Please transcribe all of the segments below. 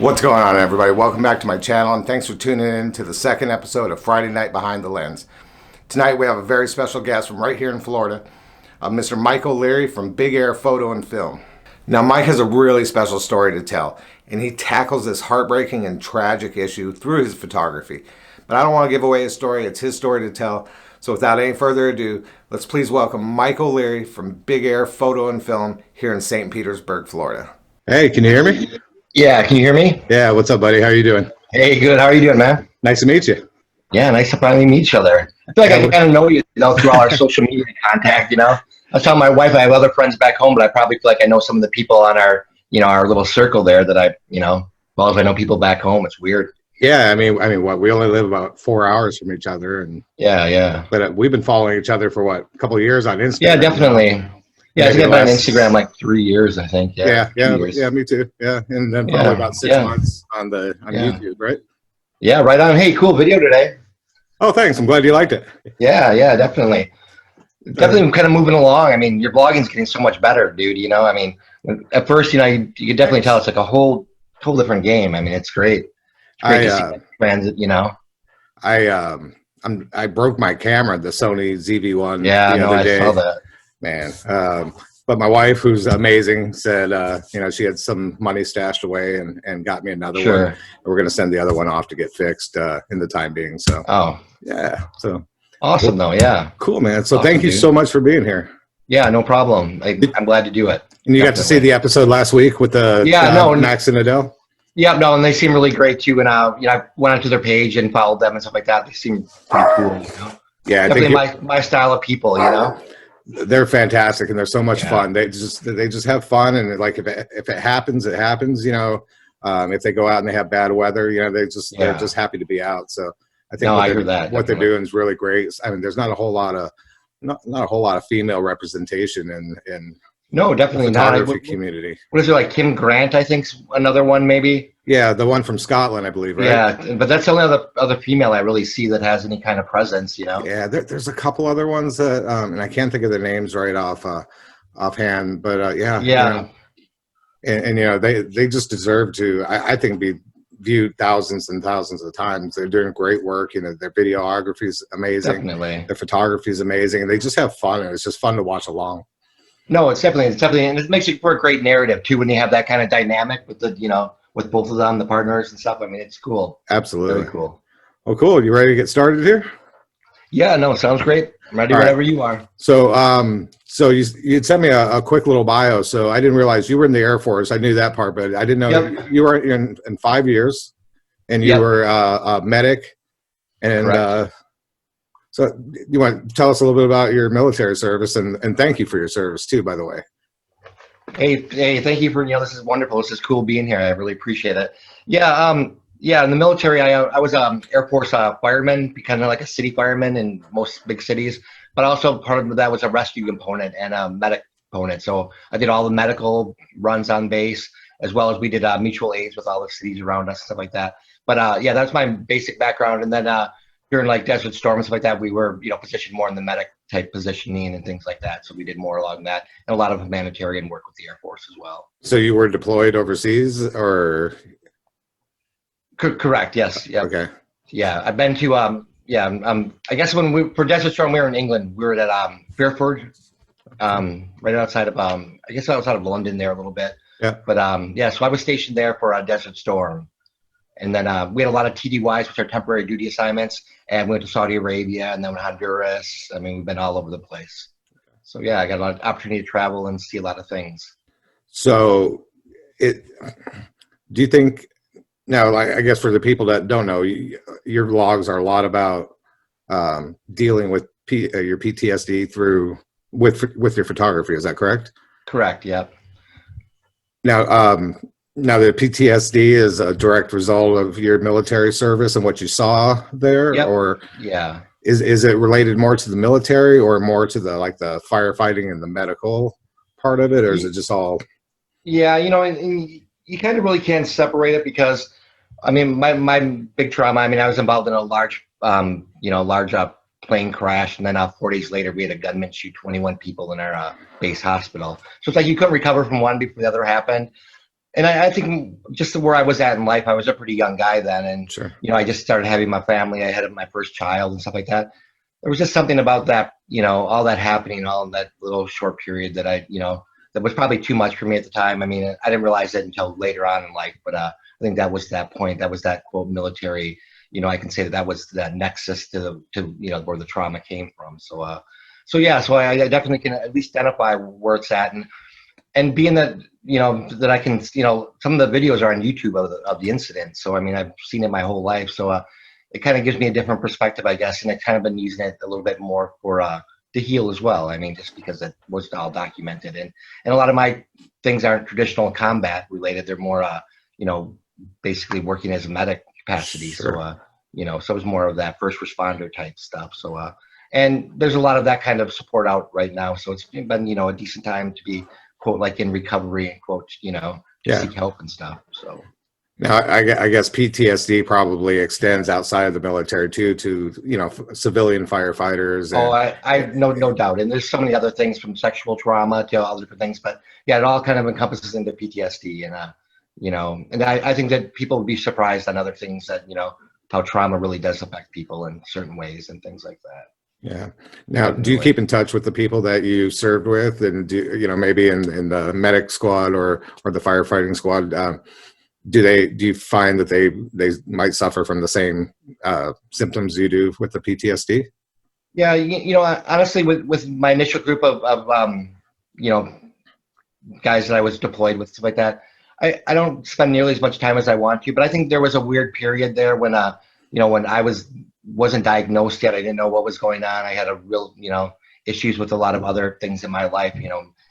What's going on, everybody? Welcome back to my channel, and thanks for tuning in to the second episode of Friday Night Behind the Lens. Tonight we have a very special guest from right here in Florida, Mr. Mike O'Leary from Big Air Photo and Film. Now, Mike has a really special story to tell, and he tackles this heartbreaking and tragic issue through his photography. But I don't want to give away his story. It's his story to tell. So without any further ado, let's please welcome Mike O'Leary from Big Air Photo and Film here in St. Petersburg, Florida. Hey, can you hear me? Yeah, can you hear me? Yeah, what's up, buddy? How are you doing? Hey, good. How are you doing, man? Nice to meet you. Yeah, nice to finally meet each other. I feel like I kind of know you, through all our social media contact, I was telling my wife I have other friends back home, but I probably feel like I know some of the people on our, our little circle there that well as I know people back home. It's weird. Yeah, I mean, what? We only live about 4 hours from each other, and yeah. But we've been following each other for what, a couple of years on Instagram. Yeah, definitely. Yeah, I think I've been on Instagram like 3 years, I think. Yeah, me too. Yeah, and then probably about 6 months on YouTube, right? Yeah, right on. Hey, cool video today. Oh, thanks. I'm glad you liked it. Yeah, definitely. Definitely kind of moving along. I mean, your blogging's getting so much better, dude. At first, you could definitely tell it's like a whole different game. I mean, it's great. It's great to see that transit, I broke my camera, the Sony ZV-1. Yeah, the other day. I saw that. Man, but my wife, who's amazing, said she had some money stashed away and got me another one. We're going to send the other one off to get fixed in the time being. So so awesome, though. Yeah, cool, man. So awesome, thank you so much for being here. Yeah, no problem. I'm glad to do it. And you got to see the episode last week with the Max and Adele. Yeah, no, and they seem really great too. And I went onto their page and followed them and stuff like that. They seem pretty cool. Yeah, definitely my style of people. They're fantastic and they're so much fun. They just have fun, and like if it happens, it happens. If they go out and they have bad weather, they're just happy to be out. So I think what they're doing is really great. I mean, there's not a whole lot of female representation in no, definitely the photography community. What is it, like Kim Grant? I think's another one, maybe. Yeah, the one from Scotland, I believe, right? Yeah, but that's the only other female I really see that has any kind of presence, Yeah, there's a couple other ones that, and I can't think of their names right offhand, but yeah. And they just deserve to, I think, be viewed thousands and thousands of times. They're doing great work. Their videography is amazing. Definitely. Their photography is amazing, and they just have fun, and it's just fun to watch along. No, it's definitely, and it makes it for a great narrative too when you have that kind of dynamic with with both of them, the partners and stuff. I mean, it's cool. Absolutely. Very cool. Well, cool. You ready to get started here? Yeah, no, sounds great. I'm ready whenever you are. So, so you'd sent me a quick little bio. So I didn't realize you were in the Air Force. I knew that part, but I didn't know you were in 5 years, and you were a medic. And so you want to tell us a little bit about your military service, and thank you for your service too, by the way. Hey, thank you for, this is wonderful. This is cool being here. I really appreciate it. Yeah, in the military, I was Air Force fireman, kind of like a city fireman in most big cities, but also part of that was a rescue component and a medic component. So I did all the medical runs on base, as well as we did mutual aids with all the cities around us and stuff like that. But that's my basic background. And then during like Desert Storm and stuff like that, we were, positioned more in the medic type positioning and things like that. So we did more along that, and a lot of humanitarian work with the Air Force as well. So you were deployed overseas, or? Correct. Yes. Yeah. Okay. Yeah. I've been to, I guess for Desert Storm, we were in England. We were at Fairford, right outside of, outside of London there a little bit. Yeah. But so I was stationed there for Desert Storm. And then we had a lot of TDYs, which are temporary duty assignments, and we went to Saudi Arabia and then Honduras. I mean, we've been all over the place. So yeah, I got a lot of opportunity to travel and see a lot of things. So do you think, now, like, I guess for the people that don't know, your vlogs are a lot about dealing with your PTSD with your photography. Is that correct? Correct. Yep. Now, the PTSD is a direct result of your military service and what you saw there, or is it related more to the military or more to the firefighting and the medical part of it, or is it just all? Yeah, and you kind of really can't separate it because, I mean, my big trauma. I mean, I was involved in a large plane crash, and then 4 days later, we had a gunman shoot 21 people in our base hospital. So it's like you couldn't recover from one before the other happened. And I think just where I was at in life, I was a pretty young guy then. And, Sure. I just started having my family. I had my first child and stuff like that. There was just something about that, all that happening, all in that little short period that that was probably too much for me at the time. I mean, I didn't realize it until later on in life, but I think that was that point. That was that quote military. I can say that was that nexus to where the trauma came from. So yeah, so I definitely can at least identify where it's at, and being that that I can some of the videos are on YouTube of the incident. So I mean, I've seen it my whole life. So it kind of gives me a different perspective, I guess, and I've kind of been using it a little bit more for to heal as well. I mean, just because it was all documented, and a lot of my things aren't traditional combat related. They're more basically working as a medic capacity. Sure. So so it was more of that first responder type stuff. So and there's a lot of that kind of support out right now. So it's been a decent time to be quote like in recovery and quote to seek help and stuff. So now I guess PTSD probably extends outside of the military too, to civilian firefighters. And, I no doubt, and there's so many other things from sexual trauma to other different things, but yeah, it all kind of encompasses into PTSD, and I think that people would be surprised on other things that how trauma really does affect people in certain ways and things like that. Yeah. Now, do you keep in touch with the people that you served with, and do maybe in the medic squad or the firefighting squad? Do you find that they might suffer from the same symptoms you do with the PTSD? Yeah, honestly, with my initial group of guys that I was deployed with, stuff like that, I don't spend nearly as much time as I want to. But I think there was a weird period there when when I wasn't diagnosed yet. I didn't know what was going on. I had a real issues with a lot of other things in my life.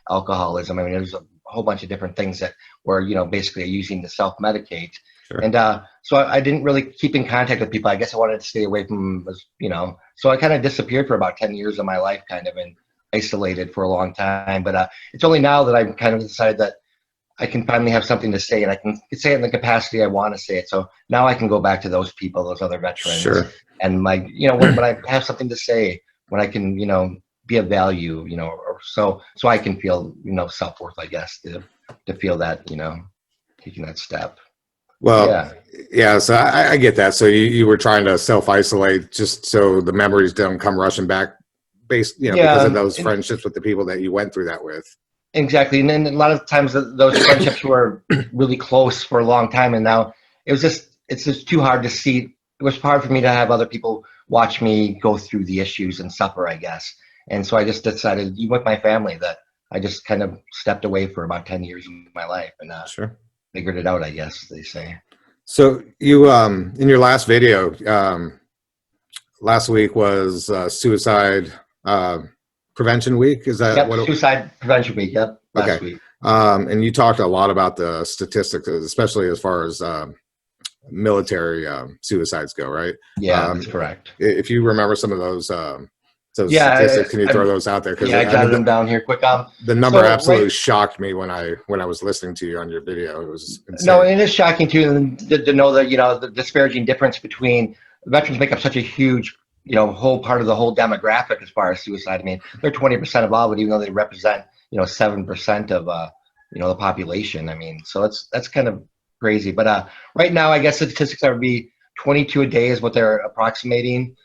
Alcoholism. I mean, there's a whole bunch of different things that were basically using to self-medicate. Sure. And so I didn't really keep in contact with people. I guess I wanted to stay away from so I kind of disappeared for about 10 years of my life, kind of, and isolated for a long time. But it's only now that I've kind of decided that I can finally have something to say, and I can say it in the capacity I want to say it. So now I can go back to those people, those other veterans. Sure. And my when I have something to say, when I can be of value, or so I can feel self-worth, I guess, to feel that taking that step. Well, yeah. So I get that. So you were trying to self-isolate just so the memories don't come rushing back, because of those friendships with the people that you went through that with. Exactly. And then a lot of times those friendships were really close for a long time, and now it's just too hard to see. It was hard for me to have other people watch me go through the issues and suffer, I guess. And so I just decided, even with my family, that I just kind of stepped away for about 10 years of my life and Sure. figured it out, I guess they say. So you, in your last video, last week was suicide prevention week. Is that what suicide prevention week? Yep. Last week. And you talked a lot about the statistics, especially as far as military suicides go, right? Yeah, that's correct. If you remember some of those statistics, can you throw those out there? Yeah, I jotted them down here quick. The number absolutely shocked me when I was listening to you on your video. It was insane. No, and it is shocking too to know that the disparaging difference between veterans make up such a huge whole part of the whole demographic as far as suicide. I mean, they're 20% of all, but even though they represent 7% of the population. I mean, so that's kind of crazy. But right now, I guess the statistics would be 22 a day is what they're approximating.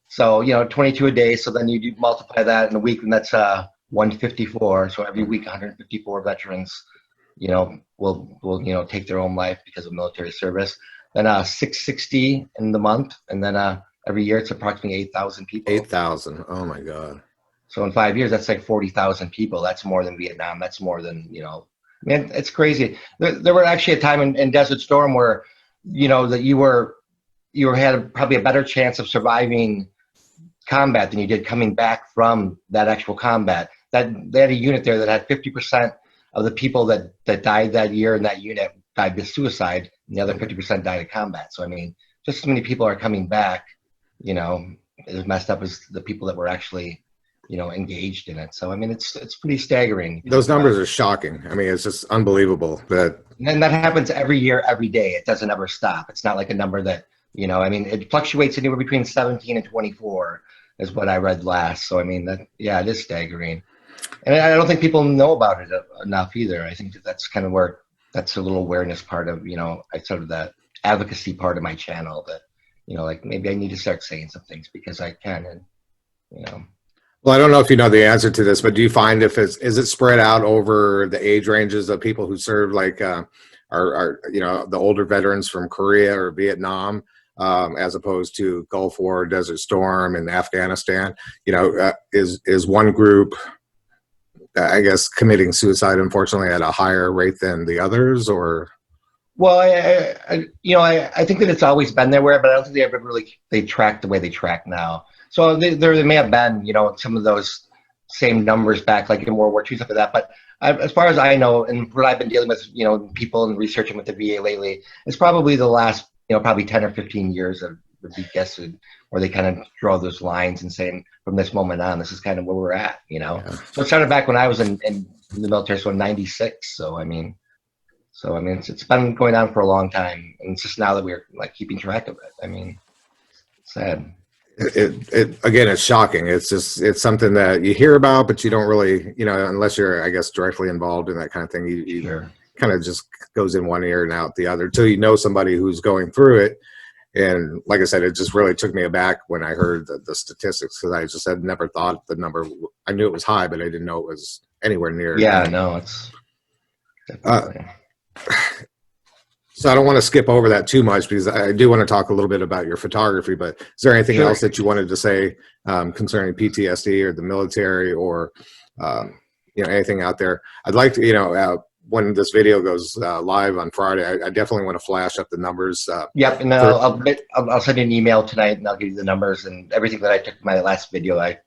So 22 a day. So then you multiply that in a week, and that's 154. So every week, 154 veterans, will take their own life because of military service. Then 660 in the month, and then every year it's approximately 8,000 people. 8,000. Oh my God. So in 5 years, that's like 40,000 people. That's more than Vietnam. That's more than Man, it's crazy. There were actually a time in Desert Storm where, that you had probably a better chance of surviving combat than you did coming back from that actual combat. That they had a unit there that had 50% of the people that died that year in that unit died by suicide, and the other 50% died of combat. So I mean, just as many people are coming back, as messed up as the people that were actually engaged in it. So I mean, it's pretty staggering. Those numbers are shocking. I mean, it's just unbelievable and that happens every year, every day. It doesn't ever stop. It's not like a number that I mean, it fluctuates anywhere between 17 and 24 is what I read last. So I mean, it is staggering, and I don't think people know about it enough either. I think that's kind of where that's a little awareness part of, I sort of that advocacy part of my channel that, like maybe I need to start saying some things because I can, and, Well, I don't know if you know the answer to this, but do you find is it spread out over the age ranges of people who serve, like are the older veterans from Korea or Vietnam, as opposed to Gulf War, Desert Storm, and Afghanistan? Is one group, I guess, committing suicide, unfortunately, at a higher rate than the others, or? Well, I think that it's always been there, but I don't think they ever really track the way they track now. So there may have been, some of those same numbers back, like in World War II, stuff like that. But as far as I know, and what I've been dealing with, people and researching with the VA lately, it's probably the last, probably 10 or 15 years of the big guess, where they kind of draw those lines and saying, from this moment on, this is kind of where we're at, Yeah. So it started back when I was in the military, so in '96. So I mean, it's been going on for a long time, and it's just now that we're like keeping track of it. I mean, sad. It again, it's shocking. It's something that you hear about, but you don't really, unless you're, I guess, directly involved in that kind of thing, you Sure. kind of just goes in one ear and out the other till you know somebody who's going through it. And like I said, it just really took me aback when I heard the statistics, because I just had never thought the number. I knew it was high, but I didn't know it was anywhere near. Yeah, no, it's definitely. So I don't want to skip over that too much, because I do want to talk a little bit about your photography. But is there anything Sure. else that you wanted to say concerning PTSD or the military, or anything out there? I'd like to, when this video goes live on Friday, I definitely want to flash up the numbers. Yep, and I'll send you an email tonight, and I'll give you the numbers and everything that I took in my last video. I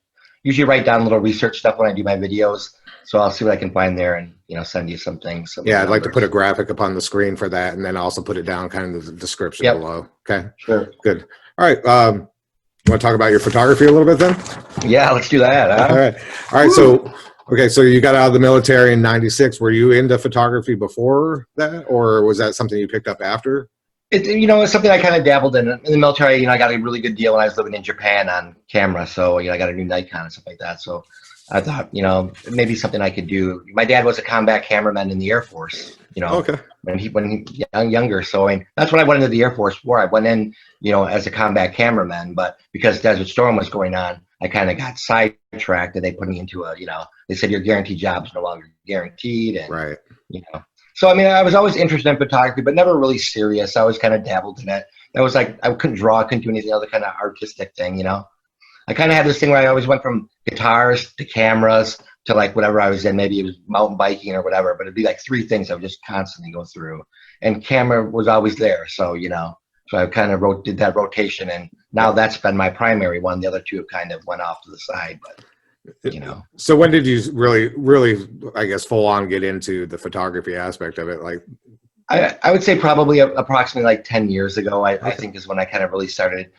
usually write down little research stuff when I do my videos, so I'll see what I can find there and send you some things. Yeah, I'd like to put a graphic up on the screen for that, and then also put it down kind of in the description below. Okay, sure, good. All right, you want to talk about your photography a little bit then? Yeah, let's do that. Huh? All right. So, okay, so you got out of the military in '96. Were you into photography before that, or was that something you picked up after? It's something I kind of dabbled in the military. I got a really good deal when I was living in Japan on camera, so I got a new Nikon and stuff like that. So I thought, maybe something I could do. My dad was a combat cameraman in the Air Force, Okay. when he younger. So that's what I went into the Air Force for. I went in, as a combat cameraman, but because Desert Storm was going on, I kind of got sidetracked, and they put me into they said your guaranteed job is no longer guaranteed, and Right. So I was always interested in photography, but never really serious. I always kind of dabbled in it. That was like I couldn't draw, I couldn't do anything other kind of artistic thing, I kind of had this thing where I always went from guitars to cameras to like whatever I was in. Maybe it was mountain biking or whatever, but it'd be like three things I would just constantly go through. And camera was always there. So, so I kind of did that rotation, and now that's been my primary one. The other two have kind of went off to the side, but So when did you really, I guess, full on get into the photography aspect of it? Like, I would say probably approximately like 10 years ago, I think is when I kind of really started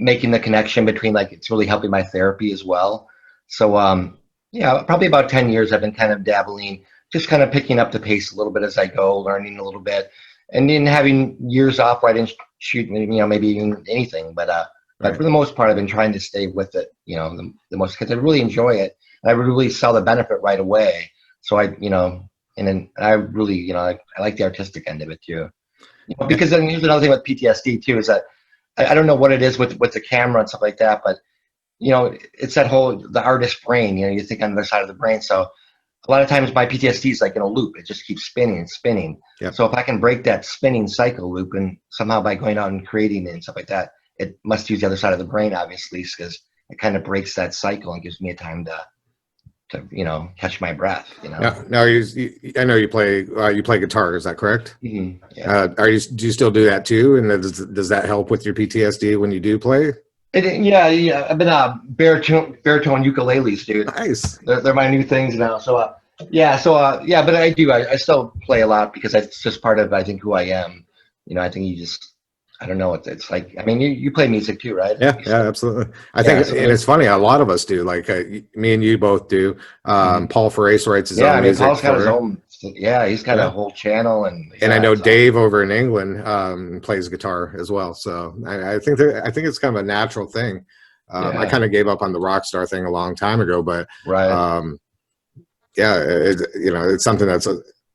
making the connection between like it's really helping my therapy as well. So probably about 10 years I've been kind of dabbling, just kind of picking up the pace a little bit as I go, learning a little bit, and then having years off where I didn't shoot maybe even anything, but for the most part I've been trying to stay with it, the most, because I really enjoy it, and I really saw the benefit right away. So I and I really I like the artistic end of it too, because then here's another thing with PTSD too, is that I don't know what it is with the camera and stuff like that, but it's that the artist brain. You think on the other side of the brain. So a lot of times my PTSD is like in a loop; it just keeps spinning and spinning. Yep. So if I can break that spinning cycle loop, and somehow by going out and creating it and stuff like that, it must use the other side of the brain, obviously, because it kind of breaks that cycle and gives me a time to catch my breath. Now I know you play guitar. Is that correct? Mm-hmm. Yeah. Do you still do that too? And does that help with your PTSD when you do play? Yeah. I've been baritone ukuleles, dude. Nice. They're my new things now. So but I do. I still play a lot because it's just part of, I think, who I am. I think I don't know. It's like, you play music too, right? Yeah, absolutely. I think, and it's funny, a lot of us do. Like me and you both do. Paul Ferrace writes his own music. Paul's got his own. Yeah, he's got a whole channel, and I know Dave over in England plays guitar as well. So I think it's kind of a natural thing. I kind of gave up on the rock star thing a long time ago, but right. it's something that's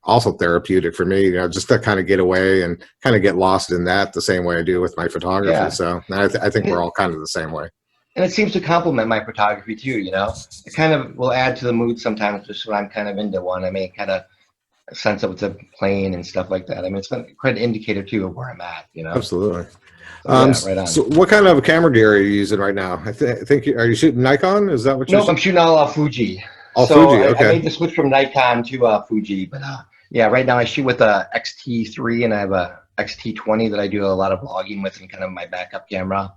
also therapeutic for me, just to kind of get away and kind of get lost in that the same way I do with my photography. Yeah. So I think we're all kind of the same way. And it seems to complement my photography too, It kind of will add to the mood sometimes, just when I'm kind of into one. I mean, kind of a sense of what's a plane and stuff like that. I mean, it's been quite an indicator too of where I'm at, Absolutely. So, yeah, right on. So what kind of camera gear are you using right now? I think are you shooting Nikon? Is that what you're No, I'm shooting all Fuji. All so Fuji, okay. I made the switch from Nikon to Fuji, but yeah, right now I shoot with a XT3 and I have a XT20 that I do a lot of vlogging with and kind of my backup camera.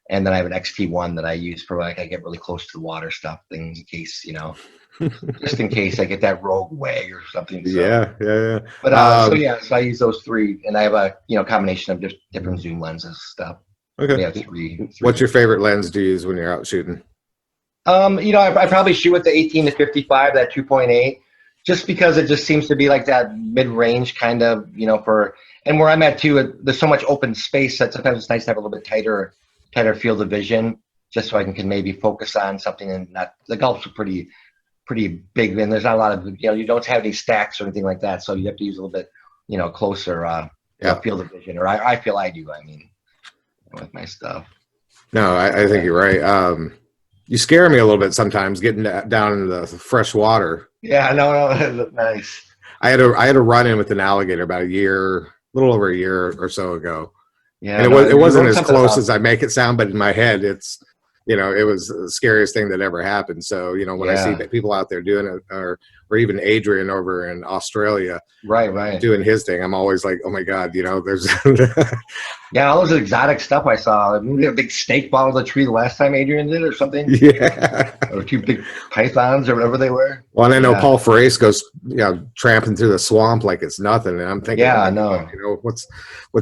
And then I have an XT1 that I use for like I get really close to the water stuff, things in case, just in case I get that rogue wag or something. So. Yeah. But so I use those three, and I have a combination of just different zoom lenses stuff. Okay. Yeah, three. What's your favorite lens to use when you're out shooting? I probably shoot with the 18 to 55, that 2.8, just because it just seems to be like that mid-range kind of, and where I'm at too, there's so much open space that sometimes it's nice to have a little bit tighter field of vision, just so I can maybe focus on something and not. The gulps are pretty big, and there's not a lot of you don't have any stacks or anything like that, so you have to use a little bit closer field of vision, or I feel I do. I mean, with my stuff. No, I think you're right. You scare me a little bit sometimes getting down into the fresh water. Yeah, no, nice. I had a run in with an alligator about a little over a year or so ago. Yeah, and it wasn't as close as I make it sound, but in my head, it's, it was the scariest thing that ever happened. So, when I see people out there doing it, or even Adrian over in Australia, right, doing his thing, I'm always like, oh my God, there's. Yeah, all those exotic stuff I saw. Maybe a big snake fall out of the tree the last time Adrian did, or something. Yeah. Or two big pythons, or whatever they were. Well, and I know Paul Ferrace goes, tramping through the swamp like it's nothing, and I'm thinking, what's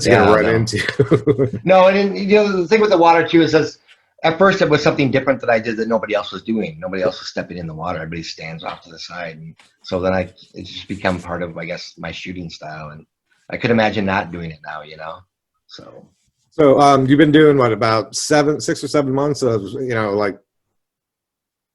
he gonna run into? No, and the thing with the water too is, at first it was something different that I did that nobody else was doing. Nobody else was stepping in the water. Everybody stands off to the side, and so then it's just become part of, I guess, my shooting style, and I could imagine not doing it now, So you've been doing what, about 6 or 7 months of like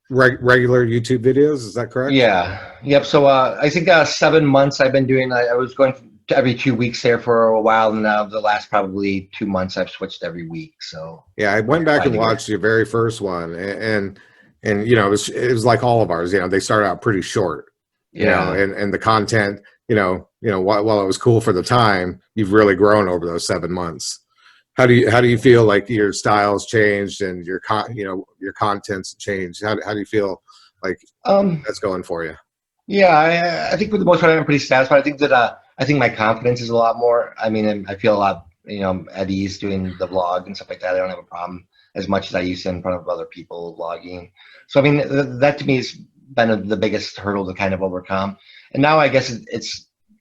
regular YouTube videos, is that correct? Yeah. Yep. So I think 7 months I've been doing. I was going to every 2 weeks there for a while, and now the last probably 2 months I've switched every week. So yeah, I went back and watched your very first one, and it was like all of ours. They start out pretty short. And the content. While it was cool for the time, you've really grown over those 7 months. How do you feel like your style's changed and your content's changed? How do you feel like that's going for you? Yeah, I think for the most part I'm pretty satisfied. I think that I think my confidence is a lot more. I mean, I feel a lot at ease doing the vlog and stuff like that. I don't have a problem as much as I used to in front of other people vlogging. So I mean, that to me has been the biggest hurdle to kind of overcome. And now I guess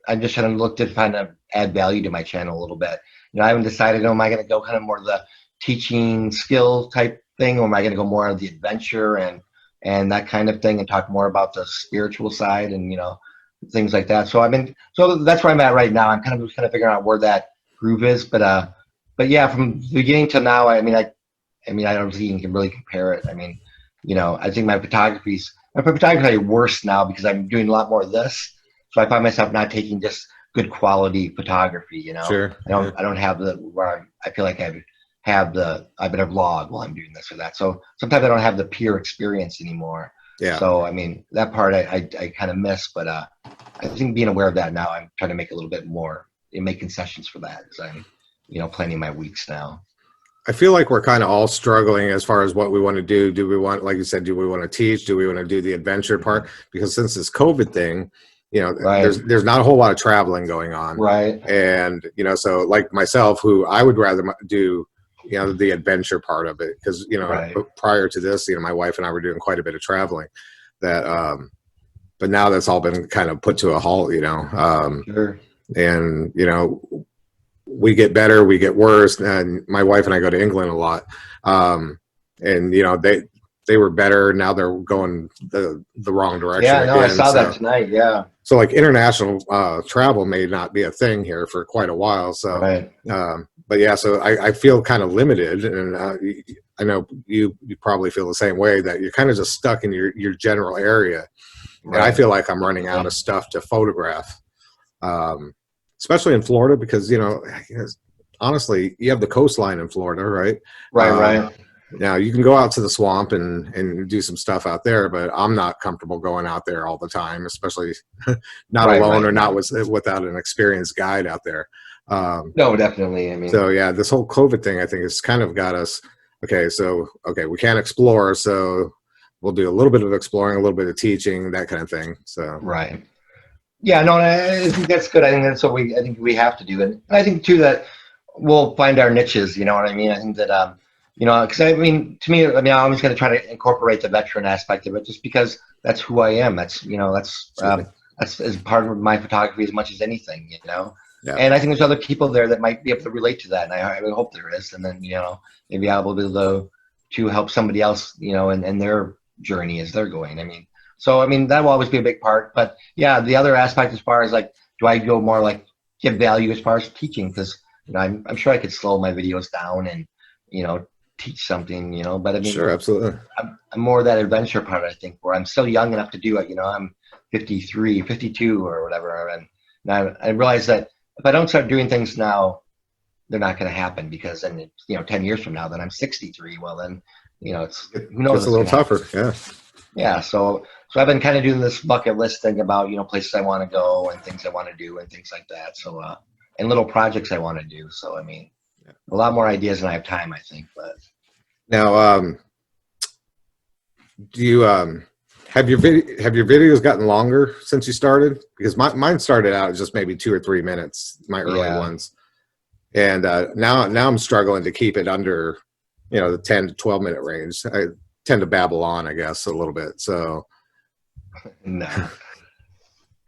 I'm just trying to look to kind of add value to my channel a little bit. I haven't decided, am I going to go kind of more the teaching skill type thing, or am I going to go more of the adventure and that kind of thing, and talk more about the spiritual side and, things like that. So so that's where I'm at right now. I'm kind of figuring out where that groove is, but yeah, from the beginning to now, I don't think you can really compare it. I mean, I think my photography is worse now because I'm doing a lot more of this. So I find myself not taking just good quality photography, Sure. I don't have where I feel like I better vlog while I'm doing this or that. So sometimes I don't have the pure experience anymore. Yeah. So I mean, that part I kind of miss, but I think being aware of that now, I'm trying to make a little bit more and make concessions for that as I'm, planning my weeks now. I feel like we're kind of all struggling as far as what we want to do. Do we want, like you said, do we want to teach? Do we want to do the adventure part? Because since this COVID thing, Right. there's not a whole lot of traveling going on. Right. And, so like myself, who I would rather do, the adventure part of it. Because, Right. prior to this, my wife and I were doing quite a bit of traveling but now that's all been kind of put to a halt, Sure. And, we get better, we get worse. And my wife and I go to England a lot. And, they were better. Now they're going the wrong direction. Yeah, no, again. I saw that tonight. Yeah. So like international travel may not be a thing here for quite a while. So, Right. But yeah, so I feel kind of limited, and I know you probably feel the same way, that you're kind of just stuck in your general area. Right. And I feel like I'm running out of stuff to photograph. especially in Florida, because, honestly, you have the coastline in Florida, right? Right. Now you can go out to the swamp and do some stuff out there, but I'm not comfortable going out there all the time, especially not alone or not without an experienced guide out there. No, definitely. I mean, so yeah, this whole COVID thing, I think, has kind of got us. Okay, we can't explore, so we'll do a little bit of exploring, a little bit of teaching, that kind of thing. So right. Yeah, no, I think that's good. I think that's what I think we have to do, and I think too that we'll find our niches. You know what I mean? I think that because I mean, to me, I mean, I'm always going to try to incorporate the veteran aspect of it, just because that's who I am. That's that's as part of my photography as much as anything. Yeah. And I think there's other people there that might be able to relate to that, and I would hope there is. And then maybe I'll be able to help somebody else, in their journey as they're going. I mean. So, I mean, that will always be a big part. But yeah, the other aspect as far as like, do I go more like give value as far as teaching? Because, I'm sure I could slow my videos down and, teach something, but I mean, sure, absolutely. I'm more that adventure part, I think, where I'm still young enough to do it. I'm 53, 52 or whatever. And I realize that if I don't start doing things now, they're not going to happen, because then, 10 years from now, then I'm 63. Well, then, it's, who knows? It's a little tougher. Yeah. Yeah. So I've been kind of doing this bucket list thing about, places I want to go and things I want to do and things like that. So, and little projects I want to do. So, I mean, a lot more ideas than I have time, I think. But now, do you have your videos gotten longer since you started? Because mine started out as just maybe 2 or 3 minutes, my early ones, and now I'm struggling to keep it under, the 10 to 12 minute range. I tend to babble on, I guess, a little bit. So no.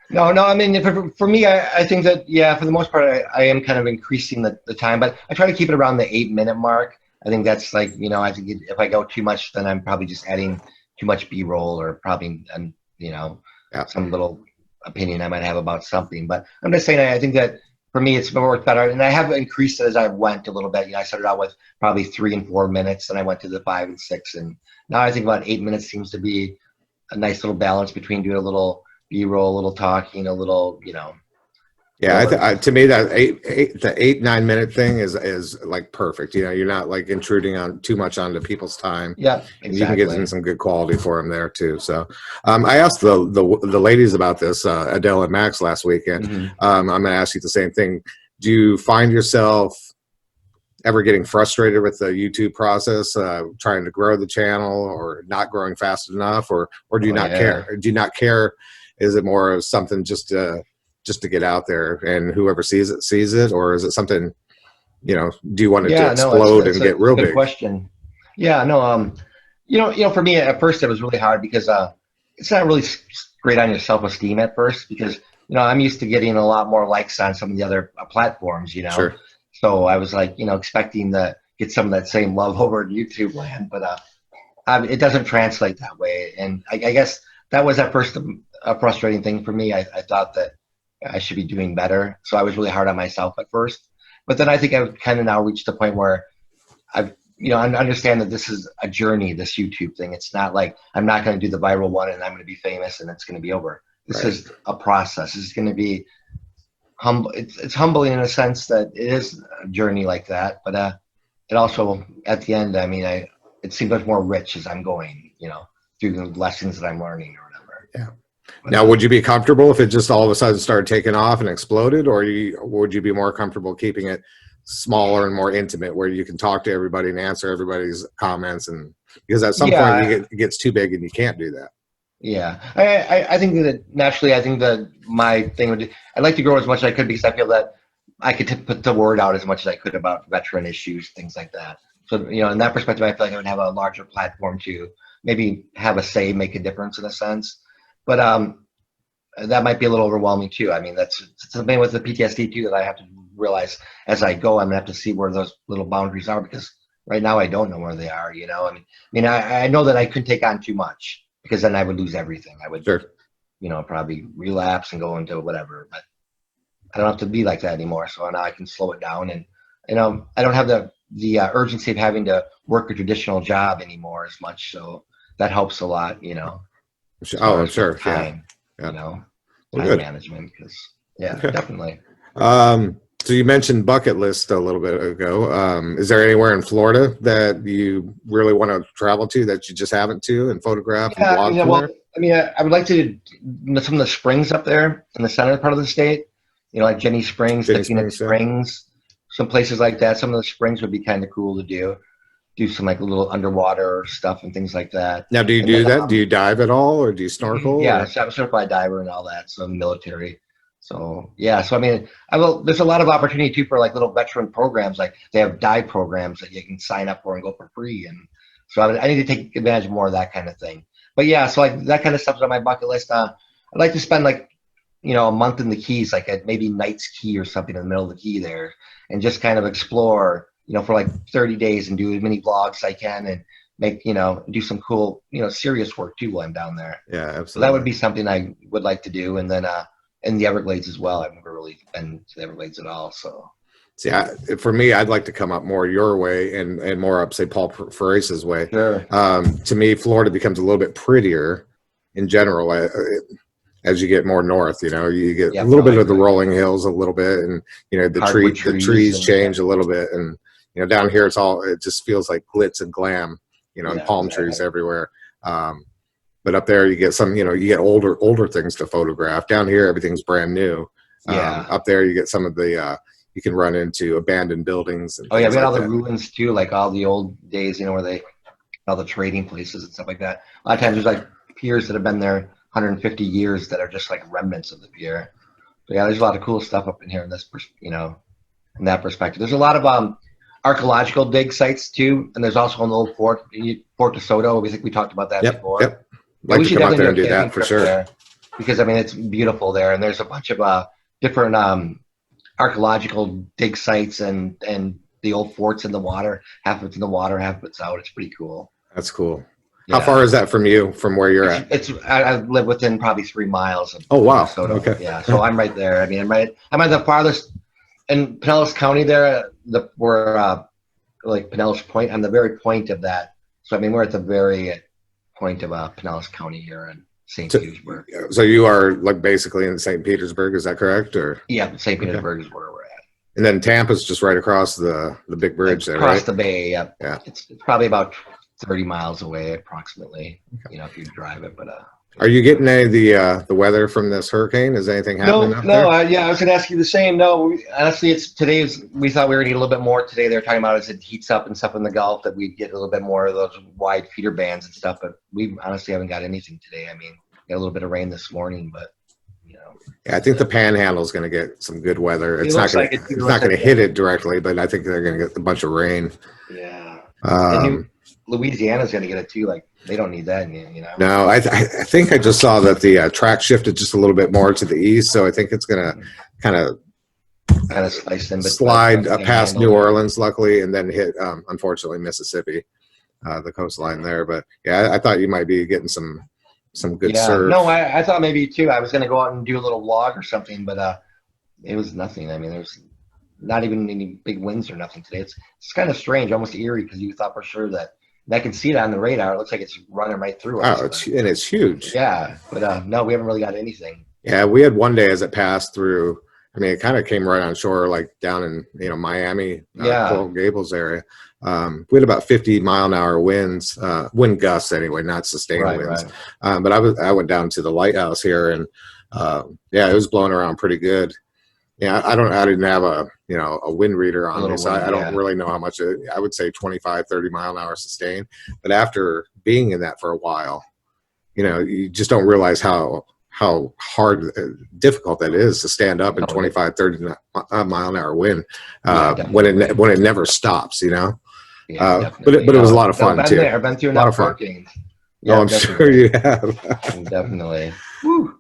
I mean, for me, I think that, for the most part, I am kind of increasing the time, but I try to keep it around the 8-minute mark. I think that's like, I think if I go too much, then I'm probably just adding too much B-roll, or probably, some little opinion I might have about something. But I'm just saying, I think that for me, it's worked better. And I have increased it as I went a little bit. I started out with probably 3 and 4 minutes, and I went to the 5 and 6. And now I think about 8 minutes seems to be a nice little balance between doing a little B-roll, a little talking, a little, Yeah, to me that the 8-9 minute thing is like perfect. You're not like intruding on too much onto people's time. Yeah, exactly. You can get in some good quality for them there too. So, I asked the ladies about this, Adele and Max, last weekend. I'm going to ask you the same thing. Do you find yourself ever getting frustrated with the YouTube process, trying to grow the channel, or not growing fast enough, or do you not care? Do you not care? Is it more of something just to get out there and whoever sees it, or is it something, do you want it to explode and get real big? Question. Yeah, no, for me at first it was really hard, because it's not really great on your self-esteem at first, because I'm used to getting a lot more likes on some of the other platforms, Sure. So I was like, expecting to get some of that same love over at YouTube land, but it doesn't translate that way. And I guess that was at first a frustrating thing for me. I thought that I should be doing better, so I was really hard on myself at first. But then I think I've kind of now reached the point where I've, I understand that this is a journey, this YouTube thing. It's not like I'm not going to do the viral one and I'm going to be famous and it's going to be over. This is a process. This is going to be humble. It's humbling in a sense that it is a journey like that, but it also, at the end, I mean, it seems much more rich as I'm going, through the lessons that I'm learning or whatever. Yeah. Now, would you be comfortable if it just all of a sudden started taking off and exploded, or would you be more comfortable keeping it smaller and more intimate, where you can talk to everybody and answer everybody's comments? And because at some point it gets too big and you can't do that. Yeah, I think that naturally, I think that my thing would, I'd like to grow as much as I could, because I feel that I could put the word out as much as I could about veteran issues, things like that. So, in that perspective, I feel like I would have a larger platform to maybe have a say, make a difference in a sense. But that might be a little overwhelming too. I mean, that's something with the PTSD too, that I have to realize as I go. I'm gonna have to see where those little boundaries are, because right now I don't know where they are. I know that I couldn't take on too much, because then I would lose everything. I would, probably relapse and go into whatever. But I don't have to be like that anymore. So now I can slow it down, and I don't have the urgency of having to work a traditional job anymore as much. So that helps a lot. Oh, I'm sure. Time, Yeah. time good. management, because Yeah, Okay. definitely. So you mentioned bucket list a little bit ago. Is there anywhere in Florida that you really want to travel to that you just haven't to and photograph and Yeah, blog from well, there? I mean, I would like to some of the springs up there in the center part of the state. Like Jenny Springs, the Jenny Phoenix Springs, yeah. Springs, some places like that. Some of the springs would be kind of cool to do some like little underwater stuff and things like that. Now, do you And do then, that? Do you dive at all, or do you snorkel? yeah, Or so I'm a certified diver and all that, so I'm military. So yeah, so I mean, I will. There's a lot of opportunity too for like little veteran programs. Like they have dive programs that you can sign up for and go for free. And so I need to take advantage of more of that kind of thing. But yeah, so like that kind of stuff's on my bucket list. I'd like to spend like a month in the Keys, like at maybe Knight's Key or something in the middle of the Key there, and just kind of explore, for like 30 days and do as many vlogs as I can and make, do some cool, serious work too while I'm down there. yeah, So that would absolutely. be something I would like to do. And then in the Everglades as well. I've never really been to the Everglades at all. So See, for me, I'd like to come up more your way and more up, say, Paul Farace's way. sure. To me, Florida becomes a little bit prettier in general as you get more north. You get a Yeah, little no, I bit of the agree. rolling hills a little bit, and the Hardwood the trees trees and change a little bit, and down here it just feels like glitz and glam, and yeah, palm trees exactly. everywhere. But up there, you get you get older things to photograph. Down here, everything's brand new. Yeah. Up there, you get some of the you can run into abandoned buildings and Oh yeah, things we had like all the that. ruins too, like all the old days, where they all the trading places and stuff like that. A lot of times there's like piers that have been there 150 years that are just like remnants of the pier. So yeah, there's a lot of cool stuff up in here in this, in that perspective. There's a lot of archaeological dig sites too, and there's also an old fort, Fort Tissot. We think we talked about that Yep, before. yep. Yeah, Like we to should come out definitely there do and a do camping that for trip sure. there because I mean it's beautiful there, and there's a bunch of different archaeological dig sites and the old forts in the water. Half of it's in the water, half of it's out. It's pretty cool. That's cool. How Yeah, far is that from you, from where you're at? I live within probably 3 miles of Oh, Fort wow. DeSoto. Okay. Yeah, so I'm right there. I mean, I'm at the farthest in Pinellas County there. Where like Pinellas Point. I'm the very point of that. So I mean, we're at the very point of Pinellas County here in St. So, Petersburg. so you are like basically in St. Petersburg, is that correct? Or Yeah, St. okay. Petersburg is where we're at. And then Tampa's just right across the big bridge there, Across right? the bay. Yeah, Yeah. it's probably about 30 miles away, approximately. If you drive it, but Are you getting any of the weather from this hurricane? Is anything happening up there? yeah, I was going to ask you the same. No, honestly, we thought we were going to get a little bit more today. They're talking about as it heats up and stuff in the Gulf that we'd get a little bit more of those wide feeder bands and stuff, but we honestly haven't got anything today. I mean, got a little bit of rain this morning, but Yeah, I think the Panhandle is going to get some good weather. It's not going to it it's not going to hit it directly, but I think they're going to get a bunch of rain. Yeah. And Louisiana's going to get it too. Like they don't need that, No, I think I just saw that the track shifted just a little bit more to the east, so I think it's going to kind of slice in, but slide past New Orleans, luckily, and then hit, unfortunately, Mississippi, the coastline there. But yeah, I thought you might be getting some good surf. No, I thought maybe too. I was going to go out and do a little vlog or something, but it was nothing. I mean, there's not even any big winds or nothing today. It's kind of strange, almost eerie, because you thought for sure that I can see it on the radar. It looks like it's running right through us. Oh, it's huge. Yeah, but no, we haven't really got anything. Yeah, we had one day as it passed through. I mean, it kind of came right on shore, like down in Miami, Coral Gables area. We had about 50-mile-an-hour winds, wind gusts anyway, not sustained winds. Right. But I went down to the lighthouse here, and it was blowing around pretty good. Yeah, I didn't have a wind reader on me, so I don't really know how much. I would say 25, 30 mile an hour sustained. But after being in that for a while, you just don't realize how hard, difficult that is to stand up in 25, 30 mile an hour wind when it never stops, Yeah, but it was a lot of fun too. I've been through enough hurricanes. Yeah, I'm sure you have. Definitely. Whew.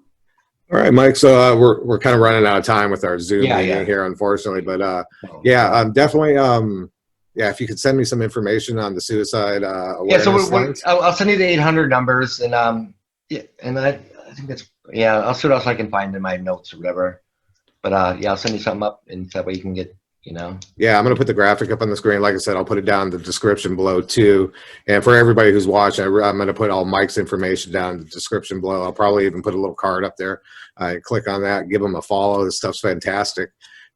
All right, Mike. So we're kind of running out of time with our Zoom meeting here, unfortunately. But definitely. If you could send me some information on the suicide awareness lines. I'll send you the 800 numbers, and and I think that's I'll see what else I can find in my notes or whatever. But I'll send you something up, and that way you can get Yeah, I'm going to put the graphic up on the screen. Like I said, I'll put it down in the description below too. And for everybody who's watching, I'm going to put all Mike's information down in the description below. I'll probably even put a little card up there. Click on that, give him a follow. This stuff's fantastic.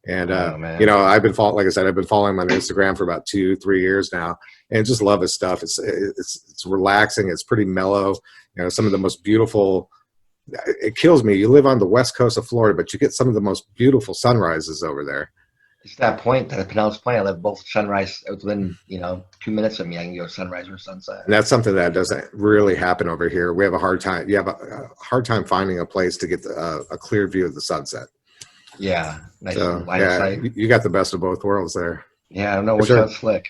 And, I've been like I said, I've been following him on Instagram for about 2-3 years now, and just love his stuff. It's relaxing. It's pretty mellow. Some of the most beautiful, it kills me. You live on the west coast of Florida, but you get some of the most beautiful sunrises over there. It's that point, that Pinellas Point. I live both sunrise within 2 minutes of me. I can go sunrise or sunset. And that's something that doesn't really happen over here. We have a hard time. You have a hard time finding a place to get a clear view of the sunset. Yeah, nice line of sight. You got the best of both worlds there. Yeah, I don't know which one's slick.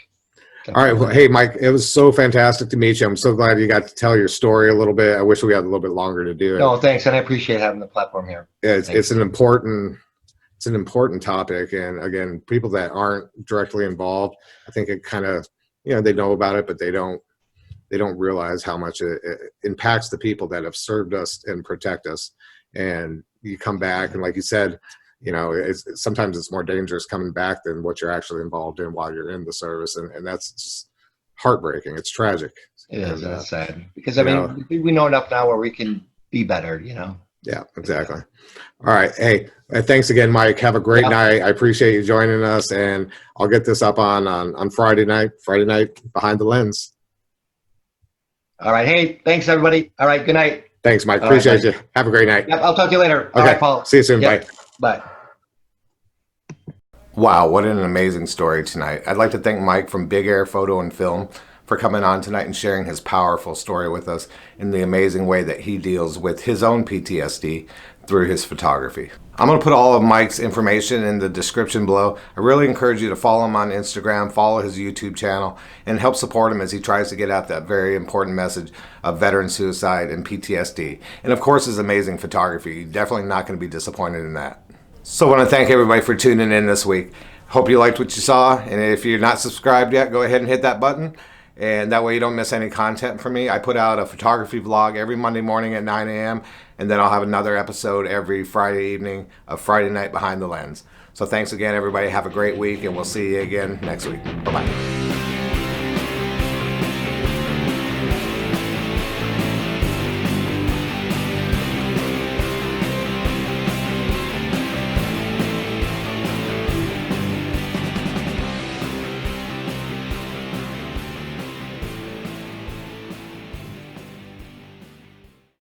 All right, well, hey Mike, it was so fantastic to meet you. I'm so glad you got to tell your story a little bit. I wish we had a little bit longer to do it. No, thanks, and I appreciate having the platform here. It's an important topic, and again, people that aren't directly involved, I think it kind of, they know about it, but they don't realize how much it impacts the people that have served us and protect us. And you come back, and like you said, sometimes it's more dangerous coming back than what you're actually involved in while you're in the service, and that's just heartbreaking. It's tragic. It is. That's sad, because we know enough now where we can be better. Yeah, exactly. All right. Hey, thanks again, Mike. Have a great night. I appreciate you joining us, and I'll get this up on Friday night Behind the Lens. All right. Hey, thanks everybody. All right. Good night. Thanks, Mike. Appreciate you. Have a great night. Yep, I'll talk to you later. Okay. All right, Paul. See you soon. Bye. Bye. Wow, what an amazing story tonight. I'd like to thank Mike from Big Air Photo and Film for coming on tonight and sharing his powerful story with us in the amazing way that he deals with his own PTSD through his photography. I'm going to put all of Mike's information in the description below. I really encourage you to follow him on Instagram, follow his YouTube channel, and help support him as he tries to get out that very important message of veteran suicide and PTSD. And of course, his amazing photography. You're definitely not going to be disappointed in that. So I want to thank everybody for tuning in this week. Hope you liked what you saw, and if you're not subscribed yet, go ahead and hit that button, and that way you don't miss any content from me. I put out a photography vlog every Monday morning at 9 a.m., and then I'll have another episode every Friday evening of Friday Night Behind the Lens. So thanks again, everybody. Have a great week, and we'll see you again next week. Bye-bye.